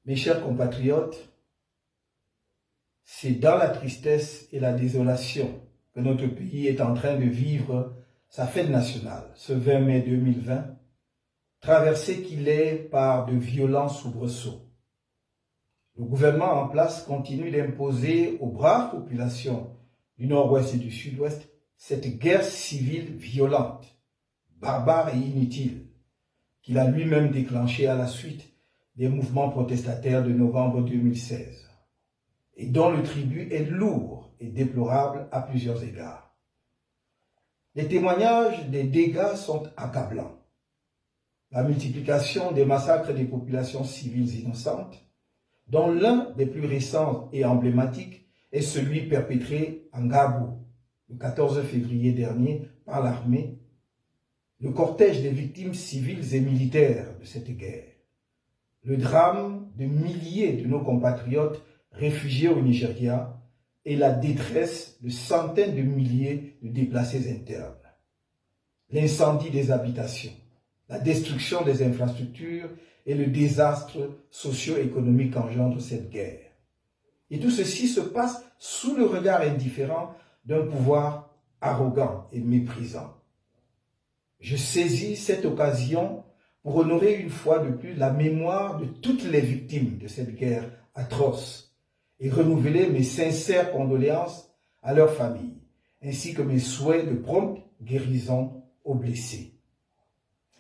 Mes chers compatriotes, c'est dans la tristesse et la désolation que notre pays est en train de vivre sa fête nationale, ce 20 mai 2020, traversé qu'il est par de violents soubresauts. Le gouvernement en place continue d'imposer aux braves populations du nord-ouest et du sud-ouest cette guerre civile violente, barbare et inutile, qu'il a lui-même déclenchée à la suite des mouvements protestataires de novembre 2016, et dont le tribut est lourd et déplorable à plusieurs égards. Les témoignages des dégâts sont accablants. La multiplication des massacres des populations civiles innocentes, dont l'un des plus récents et emblématiques est celui perpétré en Gabou, le 14 février dernier, par l'armée, le cortège des victimes civiles et militaires de cette guerre, le drame de milliers de nos compatriotes réfugiés au Nigeria et la détresse de centaines de milliers de déplacés internes, l'incendie des habitations, la destruction des infrastructures et le désastre socio-économique qu'engendre cette guerre. Et tout ceci se passe sous le regard indifférent d'un pouvoir arrogant et méprisant. Je saisis cette occasion pour honorer une fois de plus la mémoire de toutes les victimes de cette guerre atroce et renouveler mes sincères condoléances à leurs familles, ainsi que mes souhaits de prompte guérison aux blessés.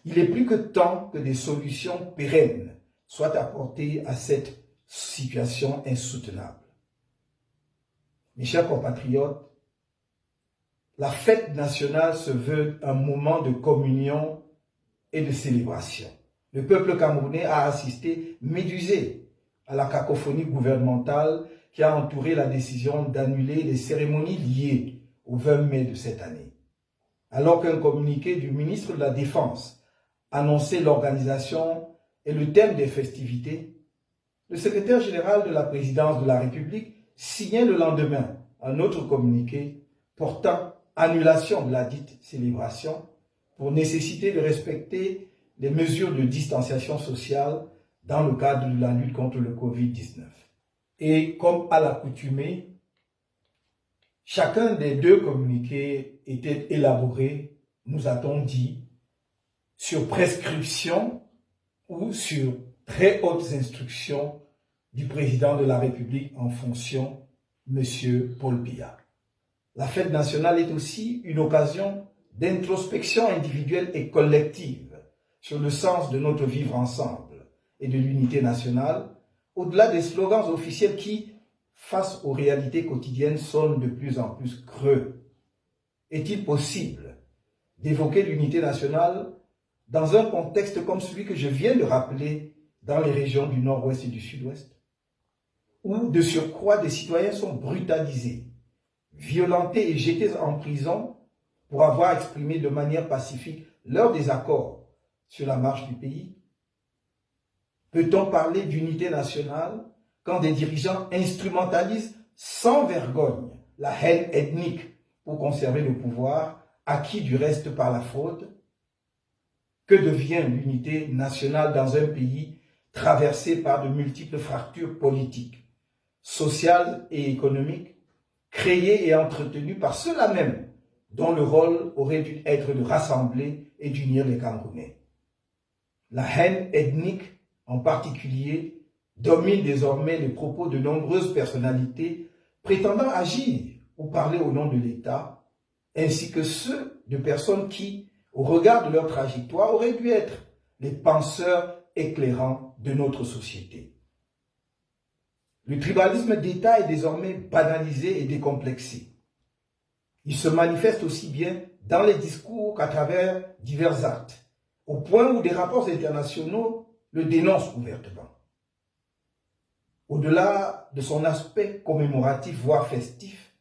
Il est plus que temps que des solutions pérennes soient apportées à cette situation insoutenable. Mes chers compatriotes, la fête nationale se veut un moment de communion et de célébration. Le peuple camerounais a assisté médusé à la cacophonie gouvernementale qui a entouré la décision d'annuler les cérémonies liées au 20 mai de cette année. Alors qu'un communiqué du ministre de la Défense annonçait l'organisation et le thème des festivités, le secrétaire général de la présidence de la République signait le lendemain un autre communiqué portant annulation de la dite célébration pour nécessiter de respecter les mesures de distanciation sociale dans le cadre de la lutte contre le Covid-19. Et comme à l'accoutumée, chacun des deux communiqués était élaboré, nous a-t-on dit, sur prescription ou sur très hautes instructions du président de la République en fonction, M. Paul Biya. La fête nationale est aussi une occasion d'introspection individuelle et collective sur le sens de notre vivre ensemble et de l'unité nationale, au-delà des slogans officiels qui, face aux réalités quotidiennes, sonnent de plus en plus creux. Est-il possible d'évoquer l'unité nationale dans un contexte comme celui que je viens de rappeler dans les régions du nord-ouest et du sud-ouest, où de surcroît des citoyens sont brutalisés, violentés et jetés en prison pour avoir exprimé de manière pacifique leur désaccord sur la marche du pays? Peut-on parler d'unité nationale quand des dirigeants instrumentalisent sans vergogne la haine ethnique pour conserver le pouvoir, acquis du reste par la fraude? Que devient l'unité nationale dans un pays traversé par de multiples fractures politiques, sociales et économiques, créées et entretenues par ceux-là même dont le rôle aurait dû être de rassembler et d'unir les Camerounais? La haine ethnique, en particulier, domine désormais les propos de nombreuses personnalités prétendant agir ou parler au nom de l'État, ainsi que ceux de personnes qui, au regard de leur trajectoire, auraient dû être les penseurs éclairants de notre société. Le tribalisme d'État est désormais banalisé et décomplexé. Il se manifeste aussi bien dans les discours qu'à travers divers actes, au point où des rapports internationaux le dénoncent ouvertement. Au-delà de son aspect commémoratif, voire festif,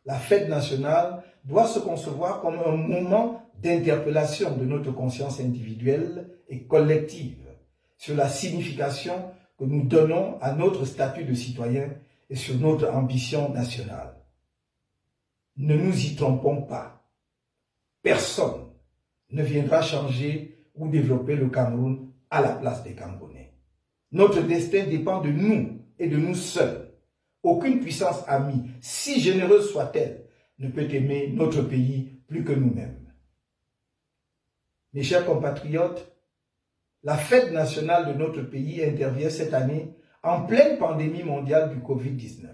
la fête nationale doit se concevoir comme un moment d'interpellation de notre conscience individuelle et collective sur la signification que nous donnons à notre statut de citoyen et sur notre ambition nationale. Ne nous y trompons pas. Personne ne viendra changer ou développer le Cameroun à la place des Camerounais. Notre destin dépend de nous et de nous seuls. Aucune puissance amie, si généreuse soit-elle, ne peut aimer notre pays plus que nous-mêmes. Mes chers compatriotes, la fête nationale de notre pays intervient cette année en pleine pandémie mondiale du Covid-19.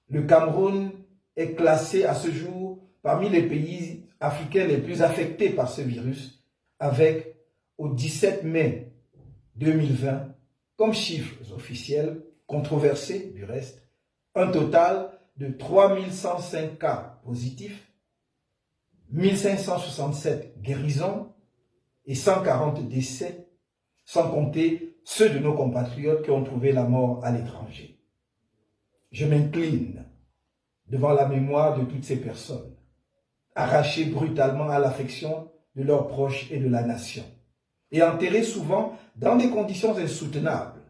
Le Cameroun est classé à ce jour parmi les pays africains les plus affectés par ce virus, avec, au 17 mai 2020, comme chiffres officiels, controversés du reste, un total de 3105 cas positifs, 1567 guérisons et 140 décès, sans compter ceux de nos compatriotes qui ont trouvé la mort à l'étranger. Je m'incline devant la mémoire de toutes ces personnes, arrachées brutalement à l'affection de leurs proches et de la nation, et enterrées souvent dans des conditions insoutenables,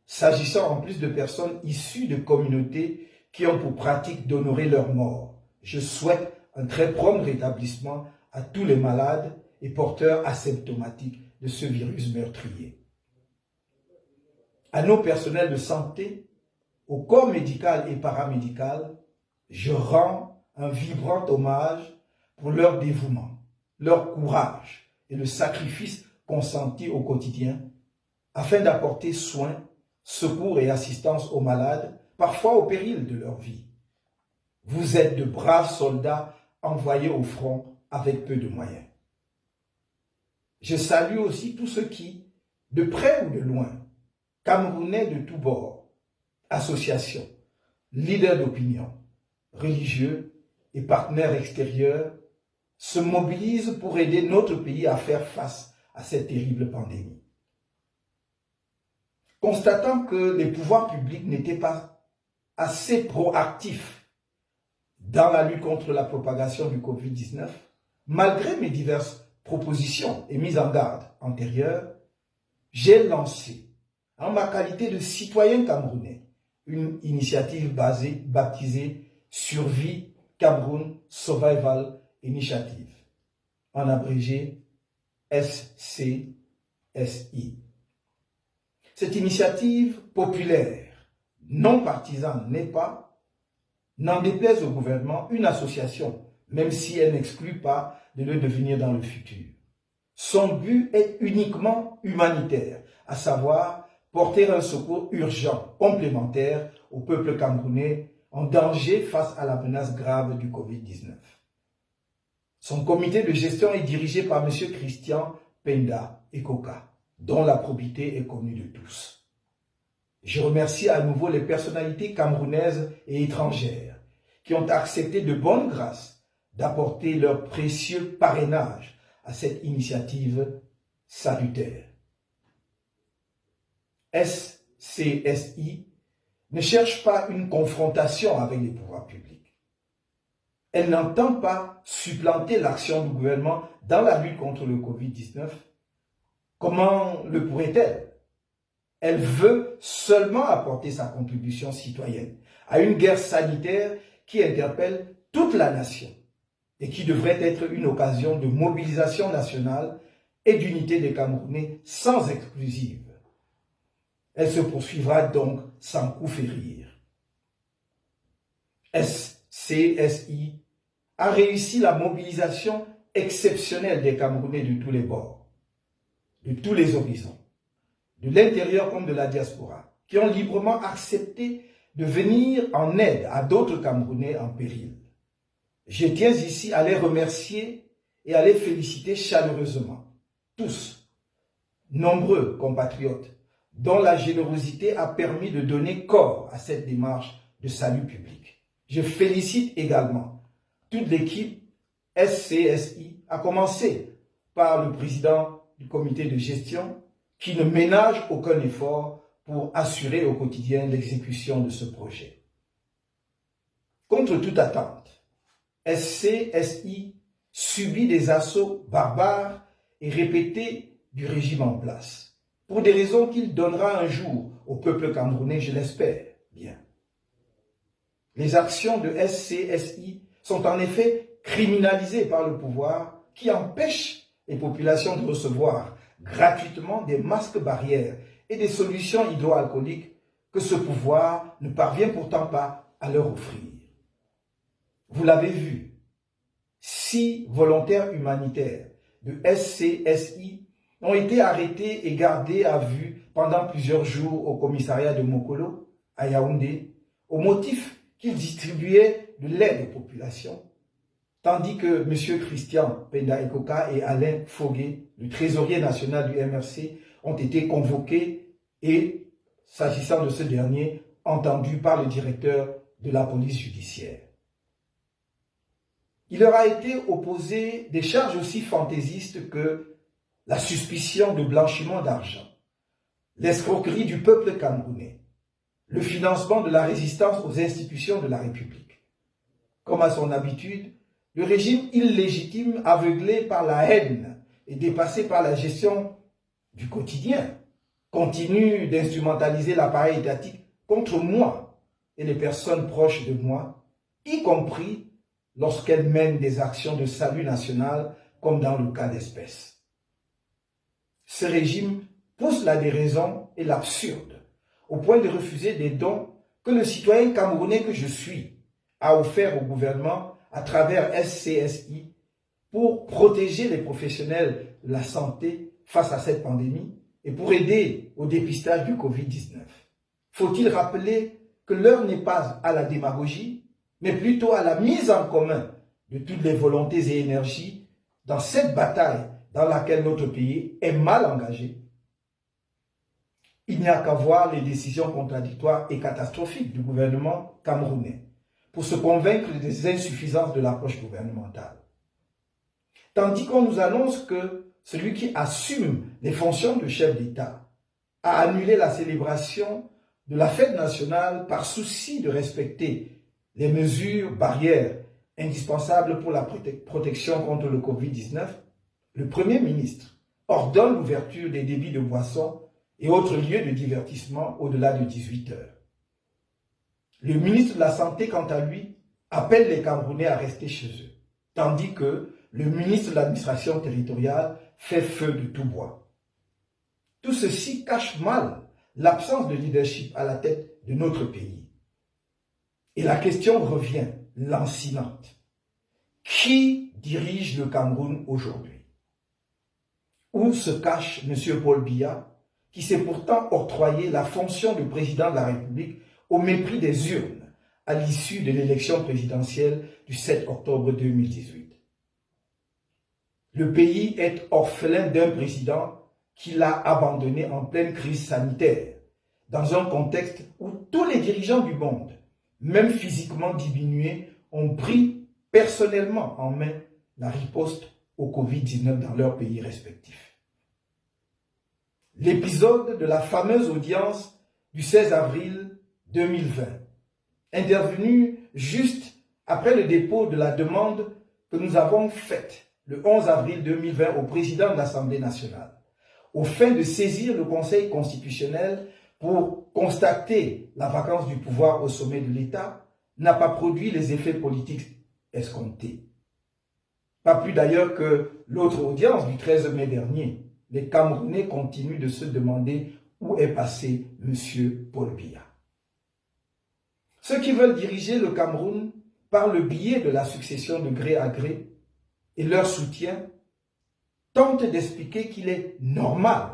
s'agissant en plus de personnes issues de communautés qui ont pour pratique d'honorer leurs morts. Je souhaite un très prompt rétablissement à tous les malades et porteurs asymptomatiques de ce virus meurtrier. À nos personnels de santé, au corps médical et paramédical, je rends un vibrant hommage pour leur dévouement, leur courage et le sacrifice consenti au quotidien afin d'apporter soin, secours et assistance aux malades, parfois au péril de leur vie. Vous êtes de braves soldats envoyés au front avec peu de moyens. Je salue aussi tous ceux qui, de près ou de loin, Camerounais de tous bords, associations, leaders d'opinion, religieux et partenaires extérieurs, se mobilisent pour aider notre pays à faire face à cette terrible pandémie. Constatant que les pouvoirs publics n'étaient pas assez proactifs dans la lutte contre la propagation du Covid-19, malgré mes diverses propositions et mises en garde antérieures, j'ai lancé, en ma qualité de citoyen camerounais, une initiative baptisée Survie Cameroun Survival Initiative, en abrégé SCSI. Cette initiative populaire, non partisane n'est pas, n'en déplaise au gouvernement, une association, même si elle n'exclut pas de le devenir dans le futur. Son but est uniquement humanitaire, à savoir porter un secours urgent, complémentaire au peuple camerounais en danger face à la menace grave du Covid-19. Son comité de gestion est dirigé par M. Christian Penda Ekoka, dont la probité est connue de tous. Je remercie à nouveau les personnalités camerounaises et étrangères qui ont accepté de bonne grâce d'apporter leur précieux parrainage à cette initiative salutaire. SCSI ne cherche pas une confrontation avec les pouvoirs publics. Elle n'entend pas supplanter l'action du gouvernement dans la lutte contre le Covid-19. Comment le pourrait-elle? Elle veut seulement apporter sa contribution citoyenne à une guerre sanitaire qui interpelle toute la nation et qui devrait être une occasion de mobilisation nationale et d'unité des Camerounais sans exclusive. Elle se poursuivra donc sans coup férir. SCSI a réussi la mobilisation exceptionnelle des Camerounais de tous les bords, de tous les horizons, de l'intérieur comme de la diaspora, qui ont librement accepté de venir en aide à d'autres Camerounais en péril. Je tiens ici à les remercier et à les féliciter chaleureusement, tous, nombreux compatriotes, dont la générosité a permis de donner corps à cette démarche de salut public. Je félicite également toute l'équipe SCSI, à commencer par le président du comité de gestion, qui ne ménage aucun effort pour assurer au quotidien l'exécution de ce projet. Contre toute attente, SCSI subit des assauts barbares et répétés du régime en place, pour des raisons qu'il donnera un jour au peuple camerounais, je l'espère bien. Les actions de SCSI sont en effet criminalisées par le pouvoir qui empêche les populations de recevoir gratuitement des masques barrières et des solutions hydroalcooliques que ce pouvoir ne parvient pourtant pas à leur offrir. Vous l'avez vu, 6 volontaires humanitaires de SCSI ont été arrêtés et gardés à vue pendant plusieurs jours au commissariat de Mokolo, à Yaoundé, au motif qu'ils distribuaient de l'aide aux populations, tandis que M. Christian Penda Ekoka et Alain Fogué, le trésorier national du MRC, ont été convoqués et, s'agissant de ce dernier, entendus par le directeur de la police judiciaire. Il leur a été opposé des charges aussi fantaisistes que la suspicion de blanchiment d'argent, l'escroquerie du peuple camerounais, le financement de la résistance aux institutions de la République. Comme à son habitude, le régime illégitime, aveuglé par la haine et dépassé par la gestion du quotidien, continue d'instrumentaliser l'appareil étatique contre moi et les personnes proches de moi, y compris lorsqu'elles mènent des actions de salut national, comme dans le cas d'espèce. Ce régime pousse la déraison et l'absurde, au point de refuser des dons que le citoyen camerounais que je suis a offert au gouvernement à travers SCSI pour protéger les professionnels de la santé face à cette pandémie et pour aider au dépistage du Covid-19. Faut-il rappeler que l'heure n'est pas à la démagogie, mais plutôt à la mise en commun de toutes les volontés et énergies dans cette bataille dans laquelle notre pays est mal engagé. Il n'y a qu'à voir les décisions contradictoires et catastrophiques du gouvernement camerounais pour se convaincre des insuffisances de l'approche gouvernementale. Tandis qu'on nous annonce que celui qui assume les fonctions de chef d'État a annulé la célébration de la fête nationale par souci de respecter les mesures barrières indispensables pour la protection contre le Covid-19, le Premier ministre ordonne l'ouverture des débits de boissons et autres lieux de divertissement au-delà de 18 heures. Le ministre de la Santé, quant à lui, appelle les Camerounais à rester chez eux, tandis que le ministre de l'administration territoriale fait feu de tout bois. Tout ceci cache mal l'absence de leadership à la tête de notre pays. Et la question revient, lancinante. Qui dirige le Cameroun aujourd'hui? Où se cache M. Paul Biya, qui s'est pourtant octroyé la fonction de président de la République au mépris des urnes à l'issue de l'élection présidentielle du 7 octobre 2018. Le pays est orphelin d'un président qui l'a abandonné en pleine crise sanitaire, dans un contexte où tous les dirigeants du monde, même physiquement diminués, ont pris personnellement en main la riposte au Covid-19 dans leurs pays respectifs. L'épisode de la fameuse audience du 16 avril 2020, intervenu juste après le dépôt de la demande que nous avons faite le 11 avril 2020 au président de l'Assemblée nationale, aux fins de saisir le Conseil constitutionnel pour constater la vacance du pouvoir au sommet de l'État, n'a pas produit les effets politiques escomptés. Pas plus d'ailleurs que l'autre audience du 13 mai dernier. Les Camerounais continuent de se demander où est passé M. Paul Biya. Ceux qui veulent diriger le Cameroun par le biais de la succession de gré à gré et leur soutien tentent d'expliquer qu'il est normal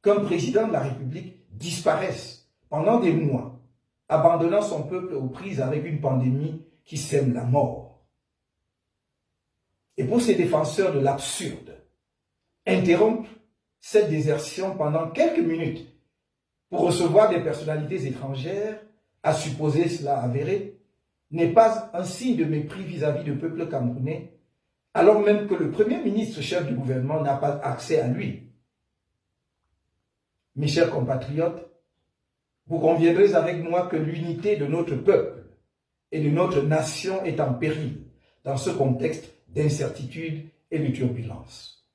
qu'un président de la République disparaisse pendant des mois, abandonnant son peuple aux prises avec une pandémie qui sème la mort. Et pour ces défenseurs de l'absurde, interrompre cette désertion pendant quelques minutes pour recevoir des personnalités étrangères, à supposer cela avéré, n'est pas un signe de mépris vis-à-vis du peuple camerounais, alors même que le Premier ministre chef du gouvernement n'a pas accès à lui. Mes chers compatriotes, vous conviendrez avec moi que l'unité de notre peuple et de notre nation est en péril dans ce contexte d'incertitude et de turbulence.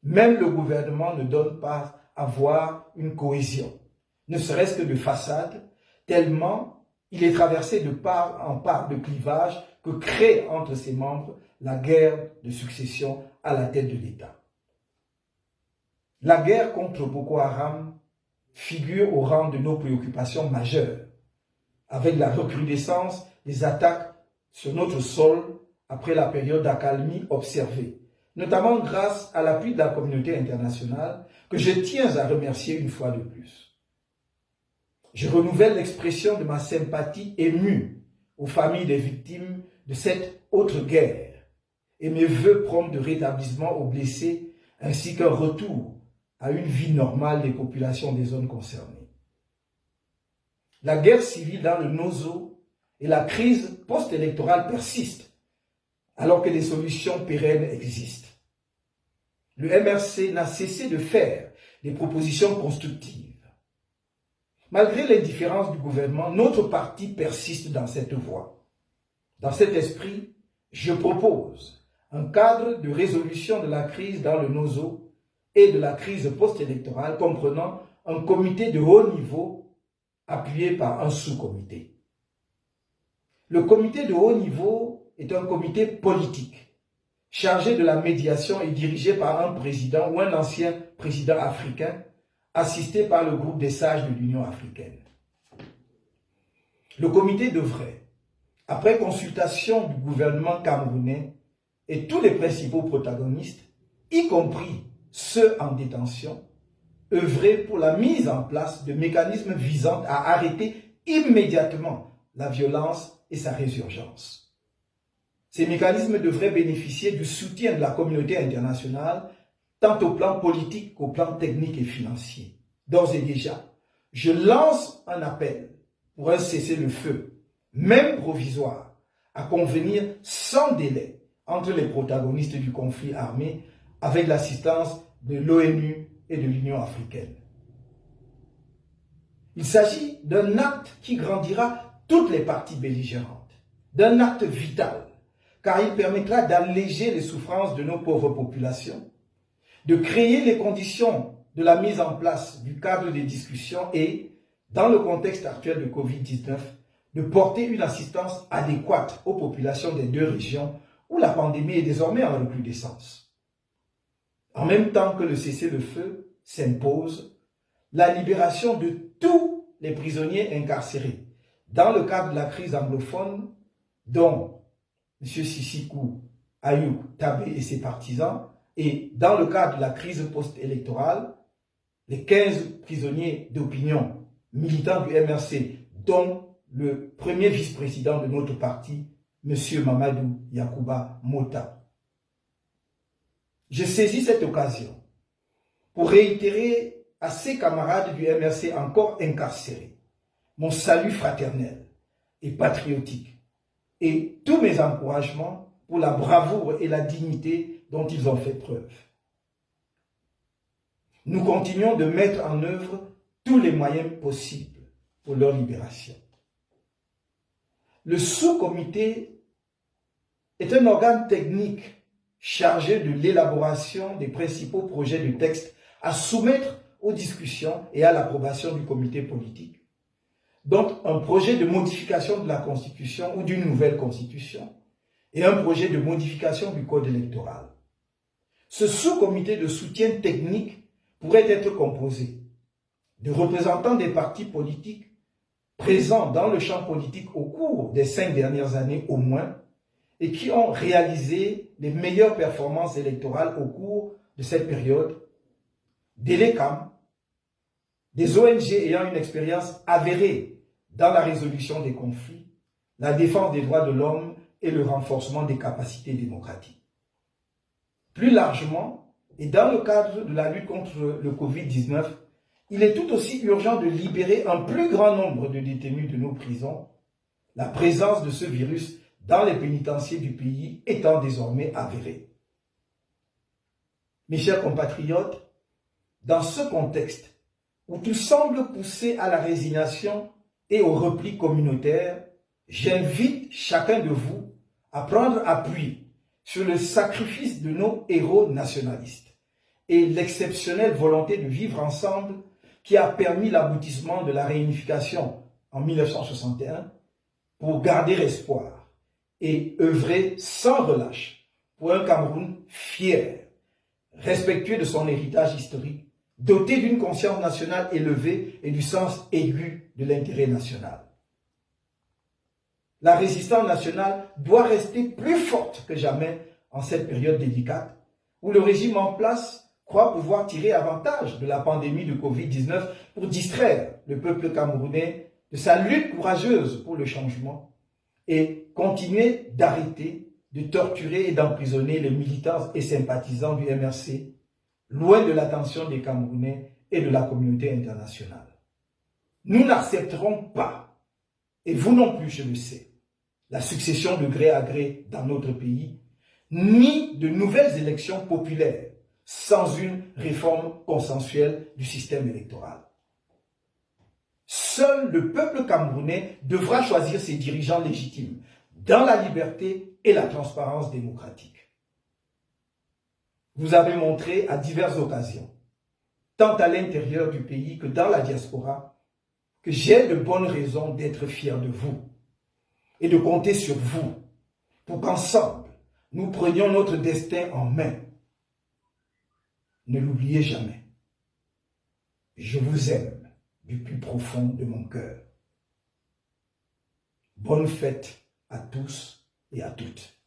Même le gouvernement ne donne pas à voir une cohésion, ne serait-ce que de façade, tellement il est traversé de part en part de clivages que crée entre ses membres la guerre de succession à la tête de l'État. La guerre contre Boko Haram figure au rang de nos préoccupations majeures, avec la recrudescence des attaques sur notre sol après la période d'accalmie observée, notamment grâce à l'appui de la communauté internationale, que je tiens à remercier une fois de plus. Je renouvelle l'expression de ma sympathie émue aux familles des victimes de cette autre guerre et mes vœux prompts de rétablissement aux blessés ainsi qu'un retour à une vie normale des populations des zones concernées. La guerre civile dans le Nozo et la crise post-électorale persistent alors que des solutions pérennes existent. Le MRC n'a cessé de faire des propositions constructives. Malgré l'indifférence du gouvernement, notre parti persiste dans cette voie. Dans cet esprit, je propose un cadre de résolution de la crise dans le Nozo et de la crise post-électorale comprenant un comité de haut niveau appuyé par un sous-comité. Le comité de haut niveau est un comité politique chargé de la médiation et dirigé par un président ou un ancien président africain assisté par le groupe des sages de l'Union africaine. Le comité devrait, après consultation du gouvernement camerounais et tous les principaux protagonistes, y compris ceux en détention, œuvrer pour la mise en place de mécanismes visant à arrêter immédiatement la violence et sa résurgence. Ces mécanismes devraient bénéficier du soutien de la communauté internationale tant au plan politique qu'au plan technique et financier. D'ores et déjà, je lance un appel pour un cessez-le-feu, même provisoire, à convenir sans délai entre les protagonistes du conflit armé avec l'assistance de l'ONU et de l'Union africaine. Il s'agit d'un acte qui grandira toutes les parties belligérantes, d'un acte vital, car il permettra d'alléger les souffrances de nos pauvres populations, de créer les conditions de la mise en place du cadre des discussions et, dans le contexte actuel de Covid-19, de porter une assistance adéquate aux populations des deux régions où la pandémie est désormais en recrudescence. En même temps que le cessez-le-feu s'impose, la libération de tous les prisonniers incarcérés dans le cadre de la crise anglophone, dont M. Sisikou Ayou Tabé et ses partisans, et dans le cadre de la crise post-électorale, les 15 prisonniers d'opinion militants du MRC, dont le premier vice-président de notre parti, M. Mamadou Yakuba Mota. Je saisis cette occasion pour réitérer à ces camarades du MRC encore incarcérés mon salut fraternel et patriotique et tous mes encouragements pour la bravoure et la dignité dont ils ont fait preuve. Nous continuons de mettre en œuvre tous les moyens possibles pour leur libération. Le sous-comité est un organe technique chargé de l'élaboration des principaux projets de texte à soumettre aux discussions et à l'approbation du comité politique. Donc, un projet de modification de la Constitution ou d'une nouvelle Constitution et un projet de modification du Code électoral. Ce sous-comité de soutien technique pourrait être composé de représentants des partis politiques présents dans le champ politique au cours des 5 dernières années au moins et qui ont réalisé les meilleures performances électorales au cours de cette période, des LECAM, des ONG ayant une expérience avérée dans la résolution des conflits, la défense des droits de l'homme et le renforcement des capacités démocratiques. Plus largement, et dans le cadre de la lutte contre le Covid-19, il est tout aussi urgent de libérer un plus grand nombre de détenus de nos prisons, la présence de ce virus dans les pénitenciers du pays étant désormais avérée. Mes chers compatriotes, dans ce contexte où tout semble pousser à la résignation et au repli communautaire, j'invite chacun de vous à prendre appui sur le sacrifice de nos héros nationalistes et l'exceptionnelle volonté de vivre ensemble qui a permis l'aboutissement de la réunification en 1961 pour garder espoir et œuvrer sans relâche pour un Cameroun fier, respectueux de son héritage historique, doté d'une conscience nationale élevée et du sens aigu de l'intérêt national. La résistance nationale doit rester plus forte que jamais en cette période délicate où le régime en place croit pouvoir tirer avantage de la pandémie de Covid-19 pour distraire le peuple camerounais de sa lutte courageuse pour le changement et continuer d'arrêter, de torturer et d'emprisonner les militants et sympathisants du MRC, loin de l'attention des Camerounais et de la communauté internationale. Nous n'accepterons pas, et vous non plus, je le sais, la succession de gré à gré dans notre pays, ni de nouvelles élections populaires sans une réforme consensuelle du système électoral. Seul le peuple camerounais devra choisir ses dirigeants légitimes dans la liberté et la transparence démocratique. Vous avez montré à diverses occasions, tant à l'intérieur du pays que dans la diaspora, que j'ai de bonnes raisons d'être fier de vous et de compter sur vous pour qu'ensemble, nous prenions notre destin en main. Ne l'oubliez jamais. Je vous aime du plus profond de mon cœur. Bonne fête à tous et à toutes.